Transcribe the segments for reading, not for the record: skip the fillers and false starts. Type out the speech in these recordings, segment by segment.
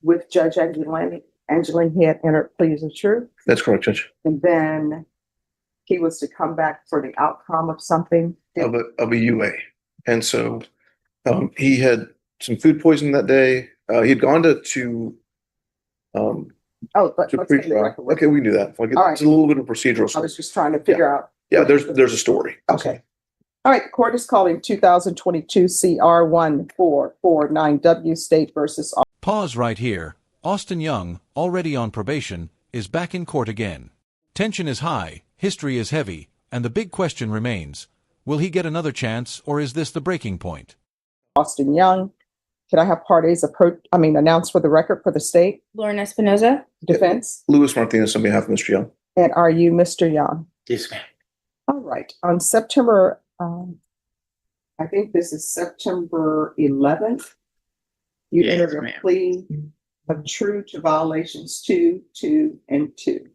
with Judge Angeline, he had entered pleas of truth, That's correct, Judge. and then he was to come back for the outcome of something. Of a UA. And so he had some food poisoning that day. He'd gone to Let's get the pre-trial. record. Okay, we can do that. Like, All it's a little bit of procedural I stuff. was just trying to figure out. Yeah, there's a story. Okay. All right, the court is calling 2022 CR 1449W State versus. Pause right here. Austin Young, already on probation, is back in court again. Tension is high, history is heavy, and the big question remains, will he get another chance, or is this the breaking point? Austin Young. Can I have parties announced for the record for the state? Lauren Espinoza. Defense. Louis Martinez on behalf of Mr. Young. And are you Mr. Young? Yes, ma'am. All right. On September, I think this is September 11th. You Yes, entered a ma'am. plea of true to violations 2, 2, and 2.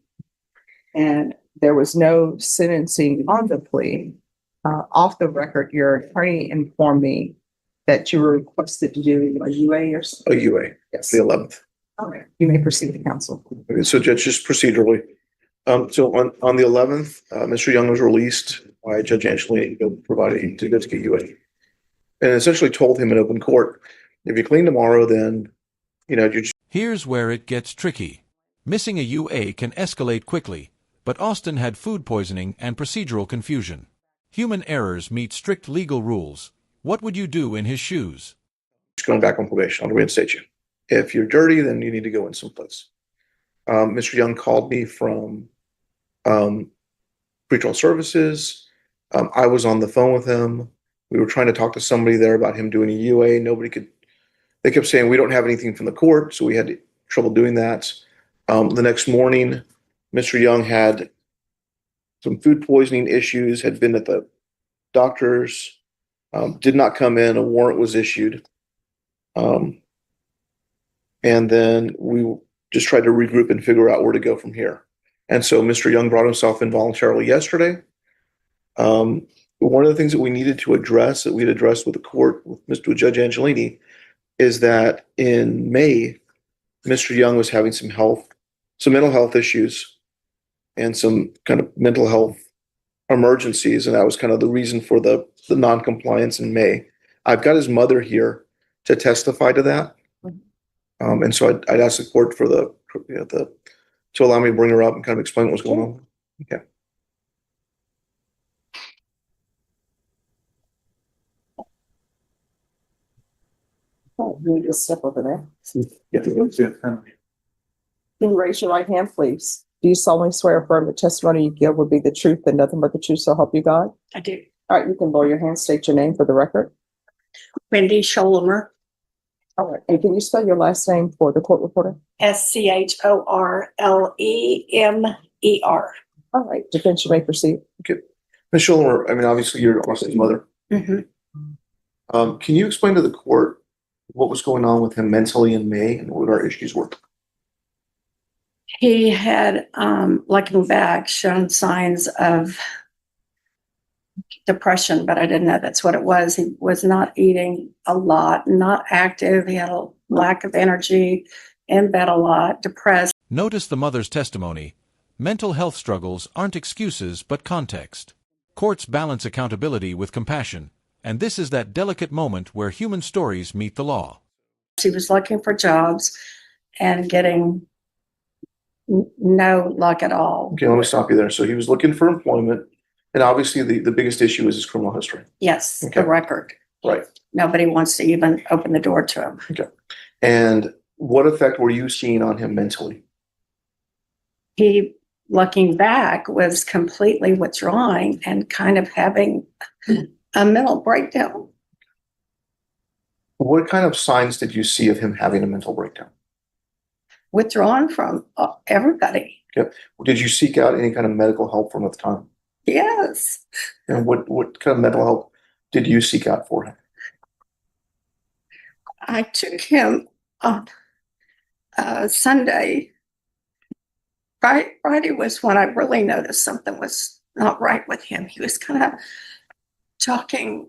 And there was no sentencing on the plea. Off the record, your attorney informed me that you were requested to do a UA or something. A UA, Yes. the 11th. All right. You may proceed to counsel. Okay, so Judge, just procedurally. So on the 11th, Mr. Young was released by Judge Angeline provided to go to get UA. And essentially told him in open court, if you clean tomorrow, then, you're just. Here's where it gets tricky. Missing a UA can escalate quickly, but Austin had food poisoning and procedural confusion. Human errors meet strict legal rules. What would you do in his shoes? Going back on probation. I'll reinstate you. If you're dirty, then you need to go in someplace. Mr. Young called me from pretrial services. I was on the phone with him. We were trying to talk to somebody there about him doing a UA. They kept saying, we don't have anything from the court, so we had trouble doing that. The next morning, Mr. Young had some food poisoning issues, had been at the doctor's, did not come in. A warrant was issued. And then we just tried to regroup and figure out where to go from here. And so Mr. Young brought himself in voluntarily yesterday. One of the things that we needed to address, that we'd addressed with the court, with Judge Angelini, is that in May, Mr. Young was having some mental health issues and some kind of mental health emergencies. And that was kind of the reason for the non-compliance in May. I've got his mother here to testify to that. And so I'd ask the court for to allow me to bring her up and kind of explain what was going on. Okay. Oh, you just step over there. Yeah. Can you raise your right hand, please? Do you solemnly swear or affirm the testimony you give will be the truth and nothing but the truth, so help you God? I do. All right, you can lower your hand, state your name for the record. Wendy Scholimer. All right, and can you spell your last name for the court reporter? SCHORLEMER. All right, defense, you may proceed. Okay. Ms. Schuller, obviously you're Austin's mother. Mm-hmm. Can you explain to the court what was going on with him mentally in May and what our issues were? He had, looking back, shown signs of depression, but I didn't know that's what it was. He was not eating a lot, not active. He had a lack of energy, in bed a lot, depressed. Notice the mother's testimony. Mental health struggles aren't excuses but context. Courts balance accountability with compassion, and this is that delicate moment where human stories meet the law. He was looking for jobs and getting no luck at all. Okay, let me stop you there. So he was looking for employment, and obviously the biggest issue is his criminal history. Yes, Okay. the record. Right. Nobody wants to even open the door to him. Okay. And what effect were you seeing on him mentally? He, looking back, was completely withdrawing and kind of having a mental breakdown. What kind of signs did you see of him having a mental breakdown? Withdrawn from everybody. Okay. Did you seek out any kind of medical help from at the time? Yes. And what kind of mental help did you seek out for him? I took him on Sunday. Friday was when I really noticed something was not right with him. He was kind of talking,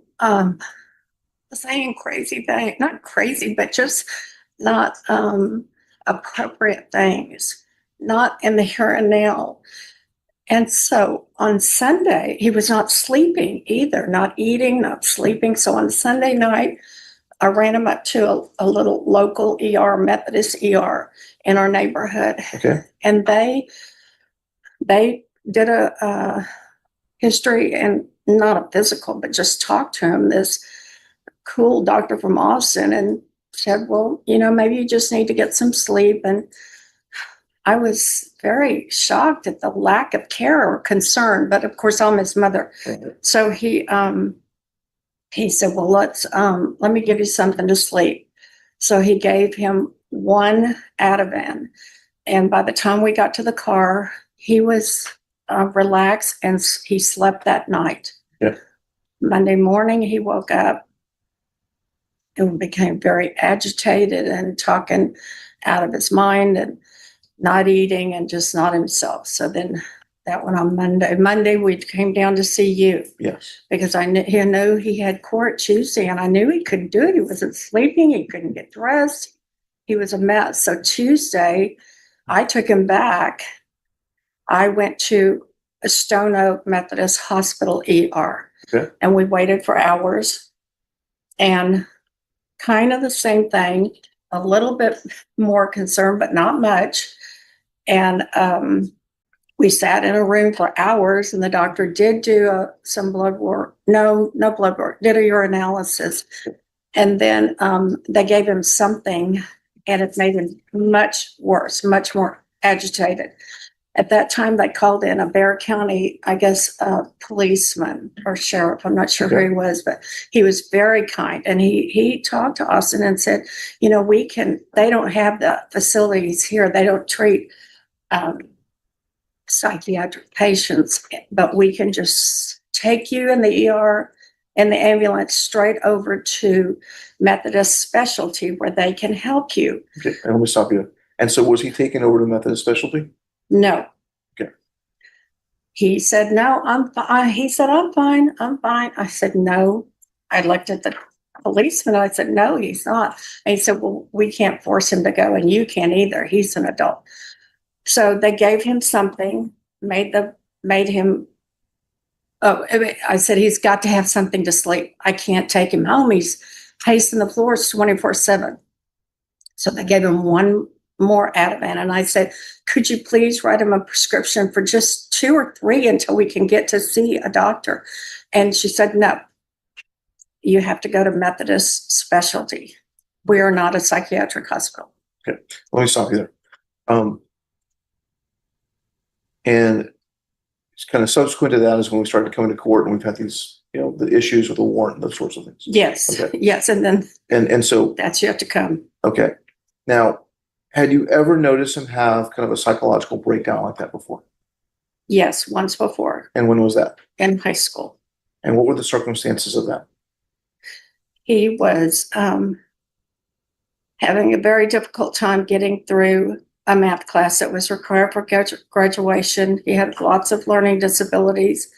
saying crazy things, not crazy, but just not appropriate things, not in the here and now. And so on Sunday, he was not sleeping either, not eating, not sleeping. So on Sunday night, I ran him up to a little local ER, Methodist ER in our neighborhood. Okay. And they did a history, and not a physical, but just talked to him, this cool doctor from Austin, and said, well, maybe you just need to get some sleep. And I was very shocked at the lack of care or concern, but of course I'm his mother. So he said, well, let me give you something to sleep. So he gave him one Ativan. And by the time we got to the car, he was relaxed, and he slept that night. Yeah. Monday morning, he woke up and became very agitated and talking out of his mind and not eating and just not himself. So then that went on Monday. Monday, we came down to see you. Yes. Because I knew he had court Tuesday, and I knew he couldn't do it. He wasn't sleeping. He couldn't get dressed. He was a mess. So Tuesday, I took him back. I went to a Stone Oak Methodist Hospital ER. Okay. And we waited for hours. And kind of the same thing, a little bit more concerned, but not much. And we sat in a room for hours, and the doctor did do some blood work. No blood work, did a urinalysis. And then they gave him something, and it made him much worse, much more agitated. At that time, they called in a Bexar County, I guess, policeman or sheriff. I'm not sure who he was, but he was very kind. And he talked to Austin and said, they don't have the facilities here. They don't treat psychiatric patients, but we can just take you in the ER and the ambulance straight over to Methodist Specialty where they can help you. Okay, and let me stop you. And so was he taken over to Methodist Specialty? No. Okay. He said, no, I'm fine. He said, I'm fine. I said, no. I looked at the policeman. I said, no, he's not. And he said, well, we can't force him to go, and you can't either. He's an adult. So they gave him something, made him, I said, he's got to have something to sleep. I can't take him home. He's pacing the floors 24/7. So they gave him one more Ativan. And I said, could you please write him a prescription for just 2 or 3 until we can get to see a doctor? And she said, no, you have to go to Methodist Specialty. We are not a psychiatric hospital. Okay, let me stop you there. And it's kind of subsequent to that is when we started coming to court, and we've had these, the issues with the warrant and those sorts of things. Yes. Okay. Yes. And then And so, that's yet to come. okay. Now, had you ever noticed him have kind of a psychological breakdown like that before? Yes. Once before And when was that? in high school. And what were the circumstances of that? He was having a very difficult time getting through a math class that was required for graduation. He had lots of learning disabilities.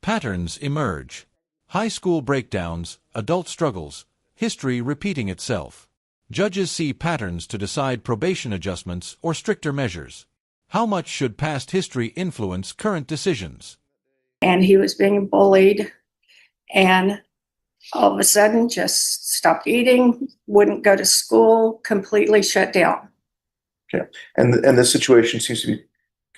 Patterns emerge. High school breakdowns, adult struggles, history repeating itself. Judges see patterns to decide probation adjustments or stricter measures. How much should past history influence current decisions? And he was being bullied, and all of a sudden just stopped eating, wouldn't go to school, completely shut down. Okay. And the situation seems to be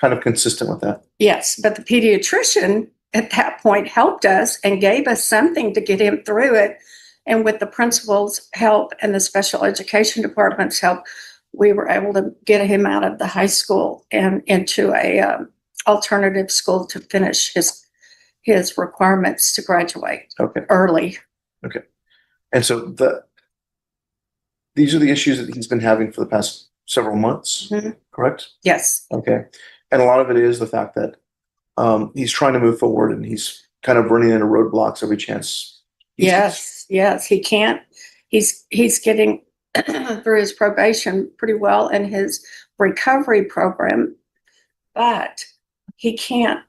kind of consistent with that. Yes, but the pediatrician at that point helped us and gave us something to get him through it. And with the principal's help and the special education department's help, we were able to get him out of the high school and into a alternative school to finish his requirements to graduate early. Okay. And so these are the issues that he's been having for the past several months, correct? Yes. Okay. And a lot of it is the fact that he's trying to move forward, and he's kind of running into roadblocks every chance. Yes. He can't. He's getting through his probation pretty well in his recovery program, but he can't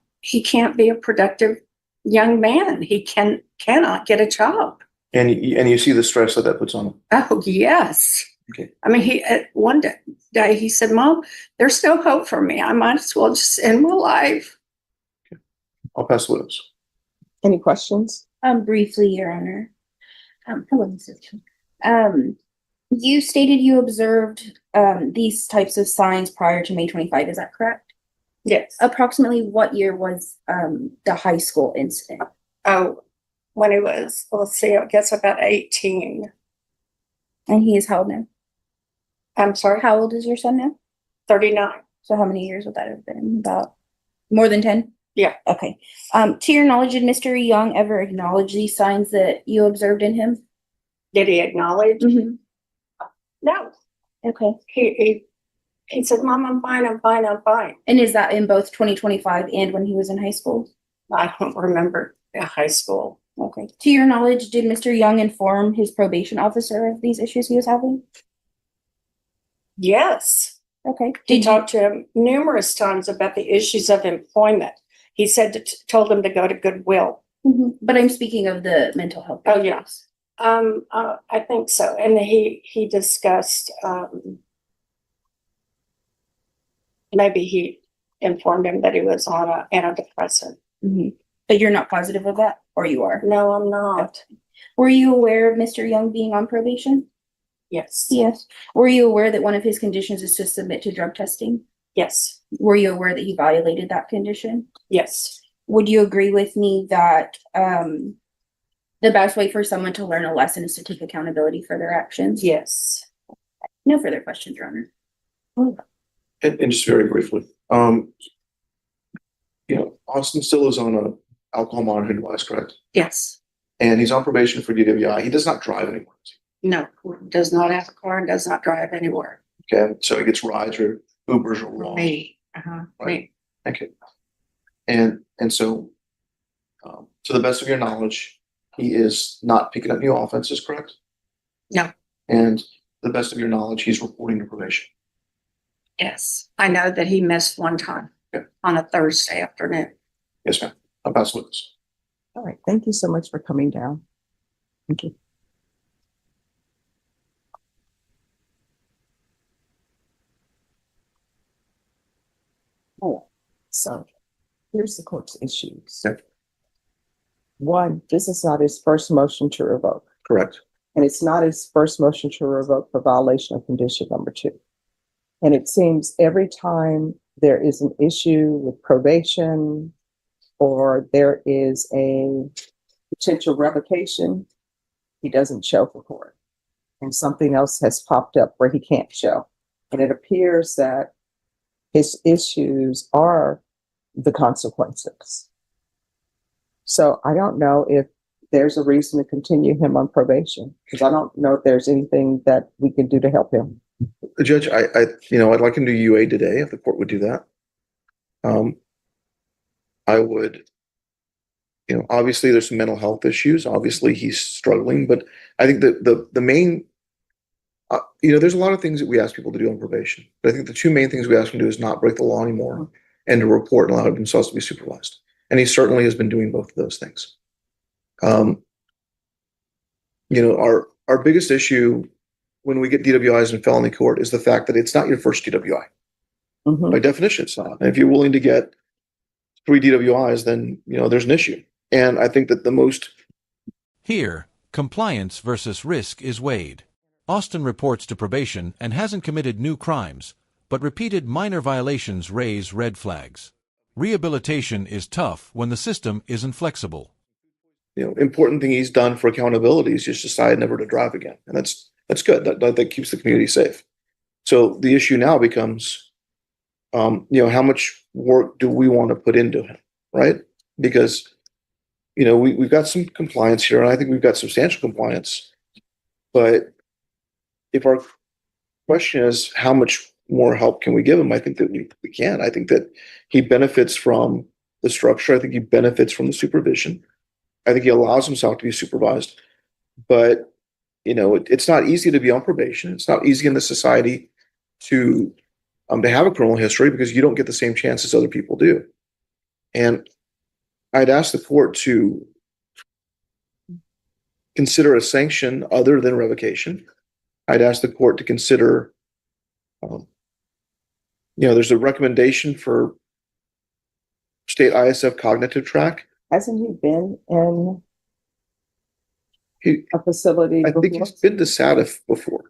be a productive young man. He cannot get a job. And you see the stress that puts on him. Oh, yes. Okay. I mean, one day he said, "Mom, there's no hope for me. I might as well just end my life." I'll pass the witness. Any questions? Briefly, Your Honor. Hello, Mrs. Chung. You stated you observed these types of signs prior to May 25. Is that correct? Yes. Approximately what year was the high school incident? Oh, when he was, let's see, I guess about 18. And he is how old now? I'm sorry, How old is your son now? 39. So how many years would that have been? About more than 10? Yeah. Okay. To your knowledge, did Mr. Young ever acknowledge these signs that you observed in him? Did he acknowledge? Mm-hmm. No. Okay. He said, "Mom, I'm fine, I'm fine, I'm fine." And is that in both 2025 and when he was in high school? I don't remember high school. Okay. To your knowledge, did Mr. Young inform his probation officer of these issues he was having? Yes. Okay. He Did talked to him numerous times about the issues of employment. He said told him to go to Goodwill. But I'm speaking of the mental health. Oh, yes. I think so. And he discussed, maybe he informed him that he was on an antidepressant. But you're not positive of that, or you are? No, I'm not. Were you aware of Mr. Young being on probation? Yes. Yes. Were you aware that one of his conditions is to submit to drug testing? Yes. Were you aware that he violated that condition? Yes. Would you agree with me that the best way for someone to learn a lesson is to take accountability for their actions? Yes. No further questions, Your Honor. And just very briefly, Austin still is on an alcohol monitoring device, correct? Yes. And he's on probation for DWI. He does not drive anymore. No, does not have a car and does not drive anywhere. Okay, so he gets rides or Ubers or walks. Me. Right. Okay. And so, to the best of your knowledge, he is not picking up new offenses, correct? No. And to the best of your knowledge, he's reporting to probation. Yes. I know that he missed one time on a Thursday afternoon. Yes, ma'am. I'll pass the witness. All right. Thank you so much for coming down. Thank you. Oh, so here's the court's issues. Okay. One, this is not his first motion to revoke, Correct. and it's not his first motion to revoke for violation of condition number 2. And it seems every time there is an issue with probation or there is a potential revocation, he doesn't show for court. And something else has popped up where he can't show. And it appears that his issues are the consequences. So I don't know if there's a reason to continue him on probation, because I don't know if there's anything that we can do to help him. Judge, I'd like him to UA today if the court would do that. I would, obviously there's some mental health issues. Obviously he's struggling, but I think that the main, there's a lot of things that we ask people to do on probation. But I think the 2 main things we ask them to do is not break the law anymore and to report and allow themselves to be supervised. And he certainly has been doing both of those things. Our biggest issue when we get DWIs in felony court is the fact that it's not your first DWI. By definition, it's not. And if you're willing to get 3 DWIs, then, there's an issue. And I think that the most... Here, compliance versus risk is weighed. Austin reports to probation and hasn't committed new crimes, but repeated minor violations raise red flags. Rehabilitation is tough when the system isn't flexible. Important thing he's done for accountability is just decide never to drive again. And that's good. That keeps the community safe. So the issue now becomes, how much work do we want to put into him, right? Because, we've got some compliance here, and I think we've got substantial compliance. But if our question is how much more help can we give him, I think that we can. I think that he benefits from the structure. I think he benefits from the supervision. I think he allows himself to be supervised. But, it's not easy to be on probation. It's not easy in this society to have a criminal history because you don't get the same chances other people do. And I'd ask the court to consider a sanction other than revocation I'd ask the court to consider, there's a recommendation for state ISF cognitive track. Hasn't he been in He, a facility I think before? he's been to SATF before,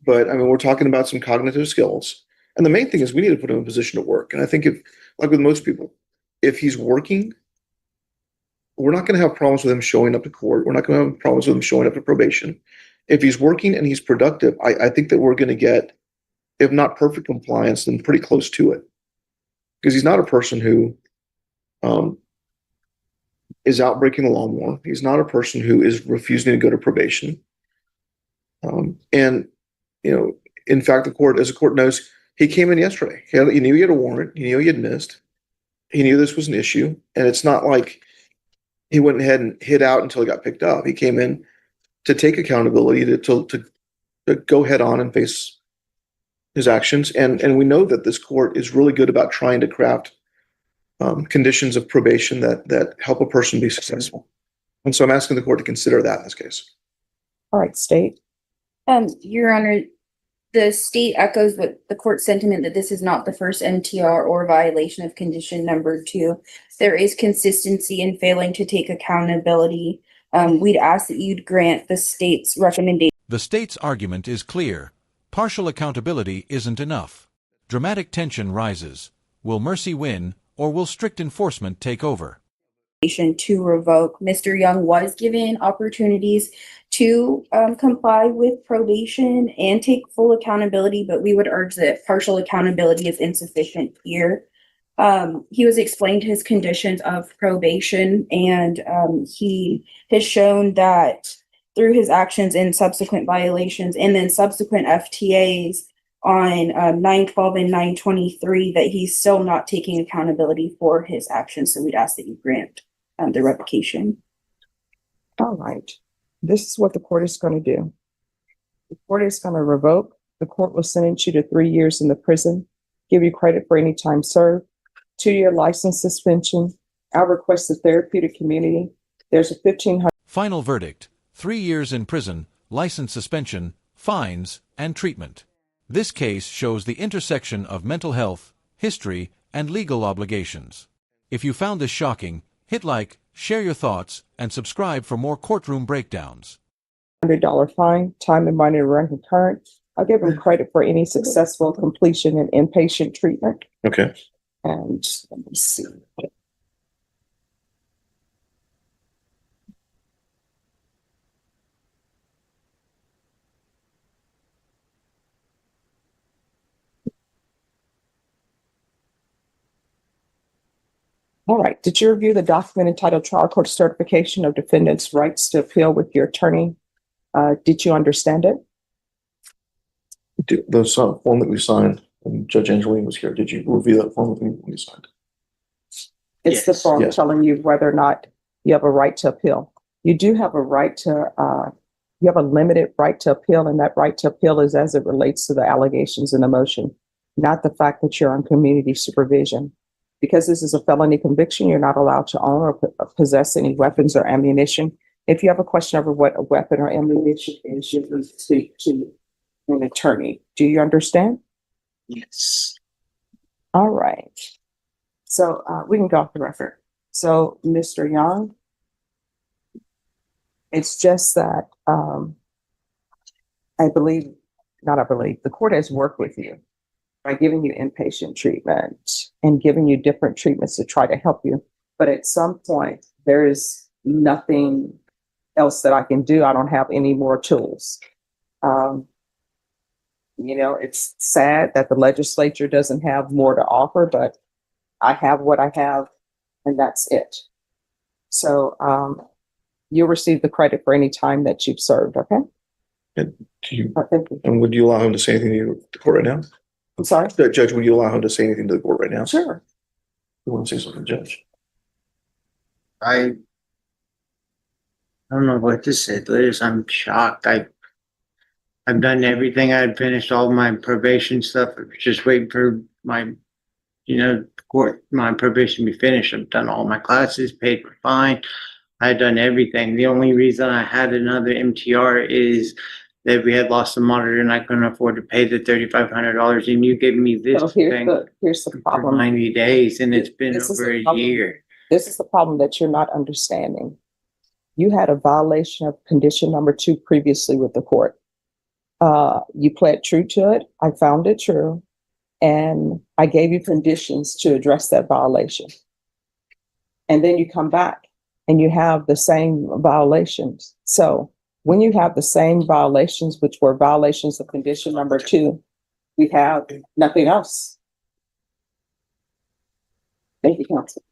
but I mean, we're talking about some cognitive skills. And the main thing is we need to put him in a position to work. And I think if, like with most people, if he's working, we're not going to have problems with him showing up to court. We're not going to have problems with him showing up to probation. If he's working and he's productive, I think that we're going to get, if not perfect compliance, then pretty close to it. Because he's not a person who is out breaking the law more. He's not a person who is refusing to go to probation. And, in fact, as the court knows, he came in yesterday. He knew he had a warrant. He knew he had missed. He knew this was an issue. And it's not like he went ahead and hid out until he got picked up. He came in to take accountability, to go head on and face his actions. And we know that this court is really good about trying to craft conditions of probation that help a person be successful. And so I'm asking the court to consider that in this case. All right, state. Your Honor, the state echoes what the court sentiment that this is not the first MTR or violation of condition number 2. There is consistency in failing to take accountability. We'd ask that you'd grant the state's recommendation. The state's argument is clear. Partial accountability isn't enough. Dramatic tension rises. Will mercy win, or will strict enforcement take over? To revoke. Mr. Young was given opportunities to comply with probation and take full accountability, but we would urge that partial accountability is insufficient here. He was explained his conditions of probation, and he has shown that through his actions and subsequent violations and then subsequent FTAs on 9/12 and 9/23 that he's still not taking accountability for his actions. So we'd ask that you grant the revocation. All right. This is what the court is going to do. The court is going to revoke. The court will sentence you to 3 years in the prison, give you credit for any time served, 2-year license suspension. I'll request the therapeutic community. There's a $1,500. Final verdict: 3 years in prison, license suspension, fines, and treatment. This case shows the intersection of mental health, history, and legal obligations. If you found this shocking, hit like, share your thoughts, and subscribe for more courtroom breakdowns. $100 fine, time and money to run concurrent. I'll give him credit for any successful completion in inpatient treatment. Okay. And let me see. All right. Did you review the document entitled Trial Court Certification of Defendant's Rights to Appeal with your attorney? Did you understand it? The form that we signed, and Judge Angeline was here. Did you review that form when we signed? It's the Yes. form Yes. telling you whether or not you have a right to appeal. You do have a right to, you have a limited right to appeal, and that right to appeal is as it relates to the allegations in the motion, not the fact that you're on community supervision. Because this is a felony conviction, you're not allowed to own or possess any weapons or ammunition. If you have a question over what a weapon or ammunition is, you can speak to an attorney. Do you understand? Yes. All right. So we can go off the record. So, Mr. Young, it's just that the court has worked with you by giving you inpatient treatment and giving you different treatments to try to help you. But at some point, there is nothing else that I can do. I don't have any more tools. It's sad that the legislature doesn't have more to offer, but I have what I have, and that's it. So you'll receive the credit for any time that you've served, okay? And do you, Thank you. and would you allow him to say anything to the court right now? I'm sorry? Judge, would you allow him to say anything to the court right now? Sure. You want to say something, Judge? I don't know what to say, Liz. I'm shocked. I've done everything. I had finished all my probation stuff. I was just waiting for my probation to be finished. I've done all my classes, paid my fine. I had done everything. The only reason I had another MTR is that we had lost the monitor and I couldn't afford to pay the $3,500, and you gave me this So thing here's the for problem. 90 days, and it's been This is over the a problem. year. This is the problem that you're not understanding. You had a violation of condition number 2 previously with the court. You pled true to it. I found it true. And I gave you conditions to address that violation. And then you come back and you have the same violations. So when you have the same violations, which were violations of condition number 2, we have nothing else. Thank you, counsel.